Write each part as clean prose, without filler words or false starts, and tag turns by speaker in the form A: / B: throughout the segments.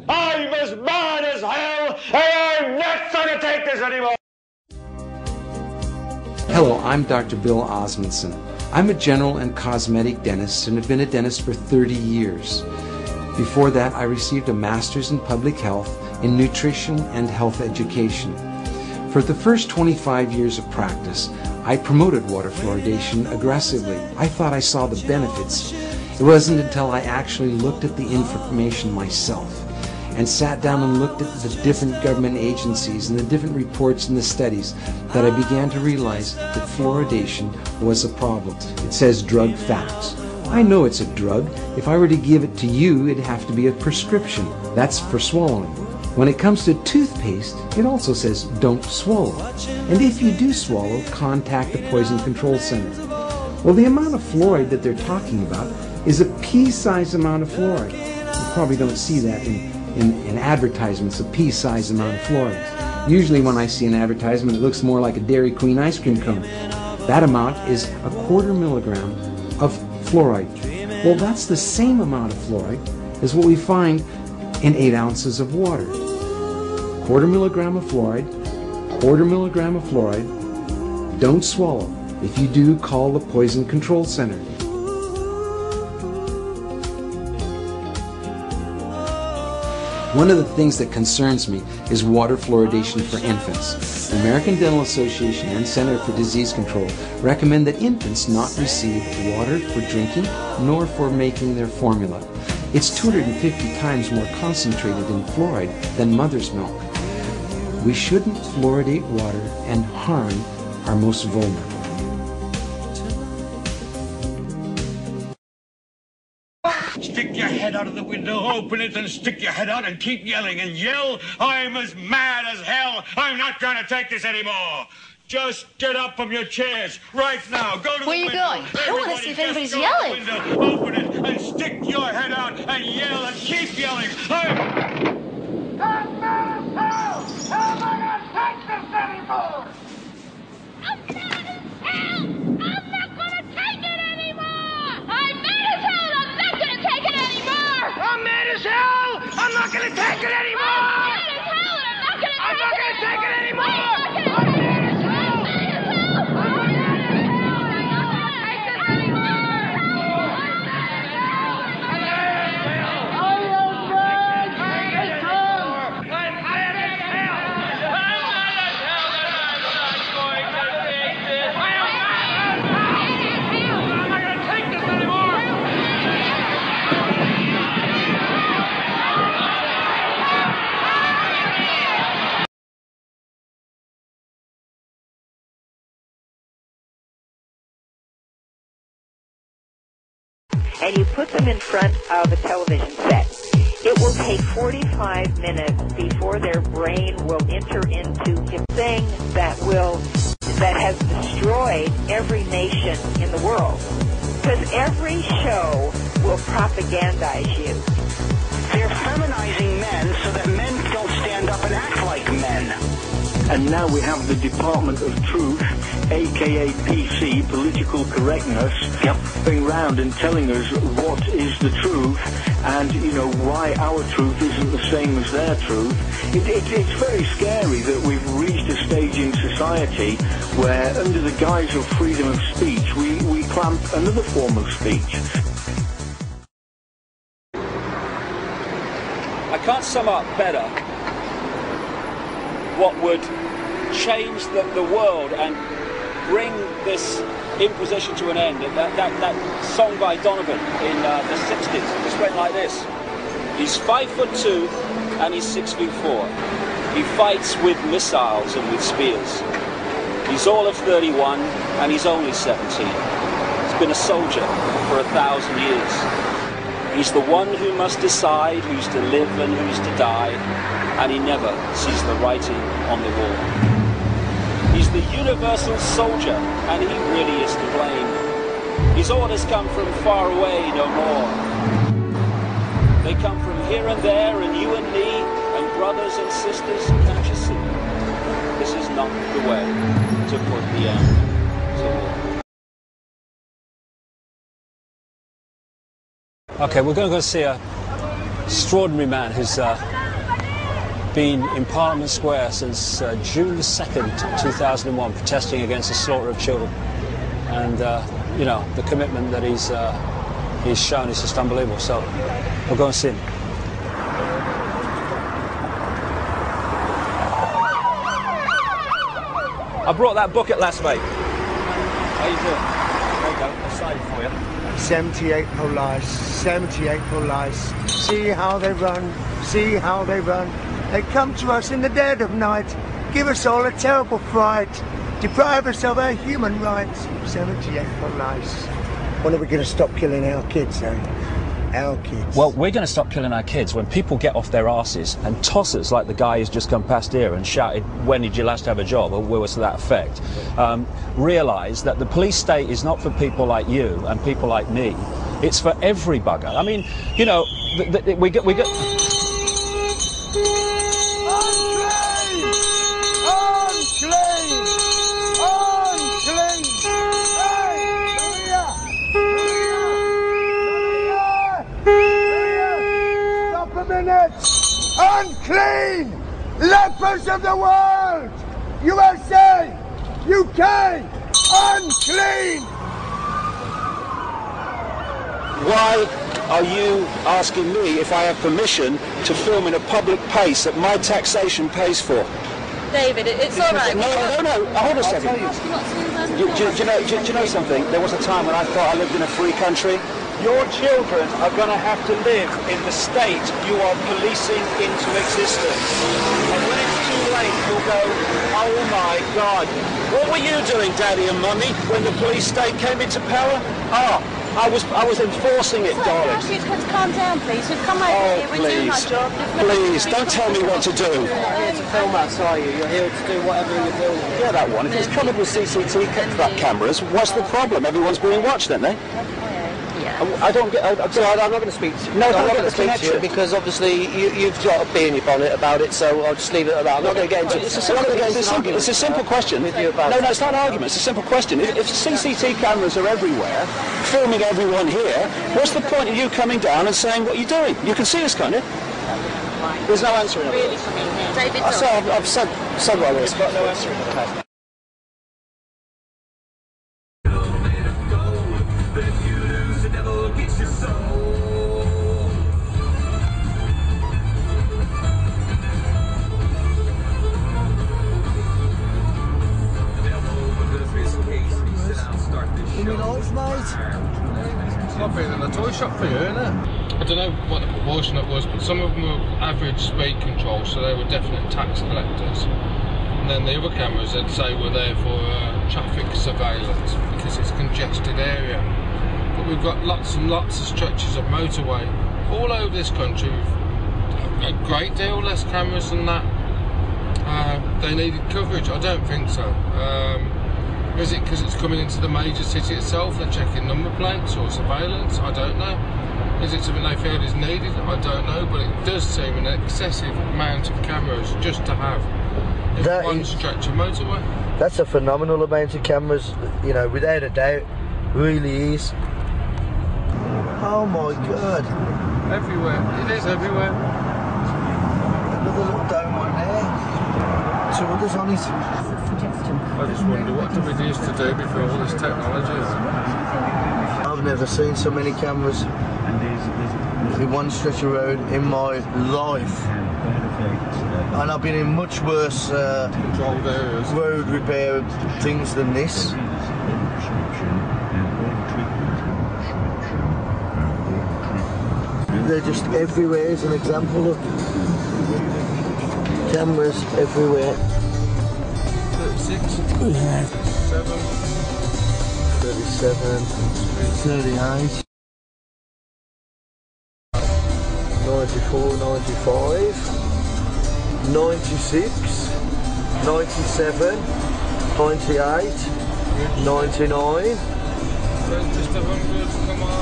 A: I'm as mad as hell, and I'm not going to take this anymore.
B: Hello, I'm Dr. Bill Osmondson. I'm a general and cosmetic dentist and have been a dentist for 30 years. Before that, I received a master's in public health in nutrition and health education. For the first 25 years of practice, I promoted water fluoridation aggressively. I thought I saw the benefits. It wasn't until I actually looked at the information myself and sat down and looked at the different government agencies and the different reports and the studies that I began to realize that fluoridation was a problem. It says drug facts. I know it's a drug. If I were to give it to you, it'd have to be a prescription. That's for swallowing. When it comes to toothpaste, it also says don't swallow. And if you do swallow, contact the Poison Control Center. Well, the amount of fluoride that they're talking about is a pea-sized amount of fluoride. You probably don't see that in advertisements, a pea-sized amount of fluoride. Usually when I see an advertisement, it looks more like a Dairy Queen ice cream cone. That amount is a 1/4 milligram of fluoride. Well, that's the same amount of fluoride as what we find in 8 ounces of water. 1/4 milligram of fluoride, 1/4 milligram of fluoride. Don't swallow. If you do, call the Poison Control Center. One of the things that concerns me is water fluoridation for infants. The American Dental Association and Center for Disease Control recommend that infants not receive water for drinking nor for making their formula. It's 250 times more concentrated in fluoride than mother's milk. We shouldn't fluoridate water and harm our most vulnerable.
A: Stick your head out of the window, open it, and stick your head out and keep yelling and yell. I'm as mad as hell. I'm not going to take this anymore. Just get up from your chairs right now. Go to the window.
C: Where are you going? I want to see if anybody's yelling.
A: Window, open it and stick your head out and yell and keep yelling. I'm mad as hell. How am I going to take this anymore?
C: I'm mad as hell! I'm not gonna take it anymore! I'm mad as hell! I'm not gonna take it anymore!
A: I'm mad as hell. I'm not going to take it anymore.
C: I'm mad as hell and I'm not gonna take it anymore!
A: I'm not going to take it anymore.
C: I'm mad as hell! I'm mad as hell! I'm mad as hell! I'm not gonna take this anymore! I'm mad as hell! I'm mad as hell!
D: And you put them in front of a television set. It will take 45 minutes before their brain will enter into a thing that has destroyed every nation in the world. Because every show will propagandize you.
E: They're feminizing men so that men don't stand up and act like men. And now we have the Department of Truth, aka PC, Political Correctness, going round and telling us what is the truth and, why our truth isn't the same as their truth. It's very scary that we've reached a stage in society where, under the guise of freedom of speech, we clamp another form of speech.
F: I can't sum up better what would change the world and bring this imposition to an end. That song by Donovan in the 60s, it just went like this. He's 5'2" and he's 6'4". He fights with missiles and with spears. He's all of 31 and he's only 17. He's been a soldier for 1,000 years. He's the one who must decide who's to live and who's to die, and he never sees the writing on the wall. He's the universal soldier, and he really is to blame. His orders come from far away, no more. They come from here and there, and you and me, and brothers and sisters, can't you see? This is not the way to put the end to war. Okay, we're going to go see a extraordinary man who's been in Parliament Square since June the 2nd, 2001, protesting against the slaughter of children. And, you know, the commitment that he's shown is just unbelievable. So we'll go and see him. I brought that bucket last, mate. How you doing? There you go, I'll sign it for you.
G: 78 police, 78 police. See how they run, see how they run. They come to us in the dead of night, give us all a terrible fright, deprive us of our human rights. 78 police. When are we going to stop killing our kids, eh? Our kids.
F: Well, we're going to stop killing our kids when people get off their arses and toss us like the guy who's just come past here and shouted, "When did you last have a job?" or words to that effect. Realise that the police state is not for people like you and people like me. It's for every bugger. I mean, you know, we get.
G: Unclean! Lepers of the world! USA! UK! Unclean!
F: Why are you asking me if I have permission to film in a public place that my taxation pays for?
C: David, it's all right.
F: No, hold a second. Do you know something? There was a time when I thought I lived in a free country. Your children are going to have to live in the state you are policing into existence. And when it's too late, you'll go, "Oh my God, what were you doing, Daddy and Mummy, when the police state came into power?" "Oh, I was enforcing it, darling."
C: Ask you to calm down, please. We've come over here. We're doing our job.
F: Please, don't tell me what to do.
H: You're not here to film us, are you? You're here to do whatever you're doing.
F: Yeah, that one. If it's covered with CCTV cameras, what's the problem? Everyone's being watched, aren't they? I don't get. I'm not going to speak to you. No, I'm not going to speak to you because obviously you've got a bee in your bonnet about it. So I'll just leave it at that. I'm not going to get into it. It's a simple question. With you about no, it's not an argument. It's a simple question. If CCTV cameras are everywhere, filming everyone here, what's the point of you coming down and saying what you're doing? You can see us, can't you? There's no answer in it.
C: Really coming here. David,
F: I've said what it is. Got no answer in it.
I: I've been in a toy shop for you, innit? I don't know what the proportion it was, but some of them were average speed control, so they were definite tax collectors. And then the other cameras, they'd say, were there for traffic surveillance because it's a congested area. But we've got lots and lots of stretches of motorway all over this country with a great deal less cameras than that. They needed coverage. I don't think so. Is it because it's coming into the major city itself? They're checking number plates or surveillance? I don't know. Is it something they feel is needed? I don't know, but it does seem an excessive amount of cameras just to have in one stretch of motorway.
G: That's a phenomenal amount of cameras, you know, without a doubt. Really is. Oh my God.
I: Everywhere. It is everywhere.
G: Another little dome on there. Two others on it.
I: I just wonder what did we used to do before all this technology?
G: I've never seen so many cameras in one stretch of road in my life. And I've been in much worse
I: controlled areas,
G: road repair things than this. They're just everywhere as an example of cameras everywhere.
I: 36,
G: 37, 38, 94, 95, 96, 97, 98, 99.
I: Just 100, come on.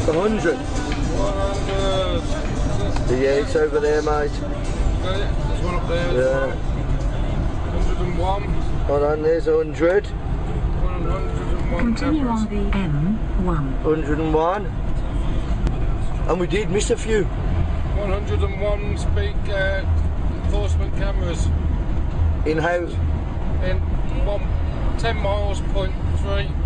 G: 100.
I: 100.
G: Yeah, it's over there, mate.
I: Got it? There's one up there.
G: Yeah.
I: 101.
G: Hold on, there's 100.
I: 101
J: Continue on the M1.
G: 101. And we did miss a few.
I: 101 speed enforcement cameras.
J: In how?
I: In 10 miles, .3.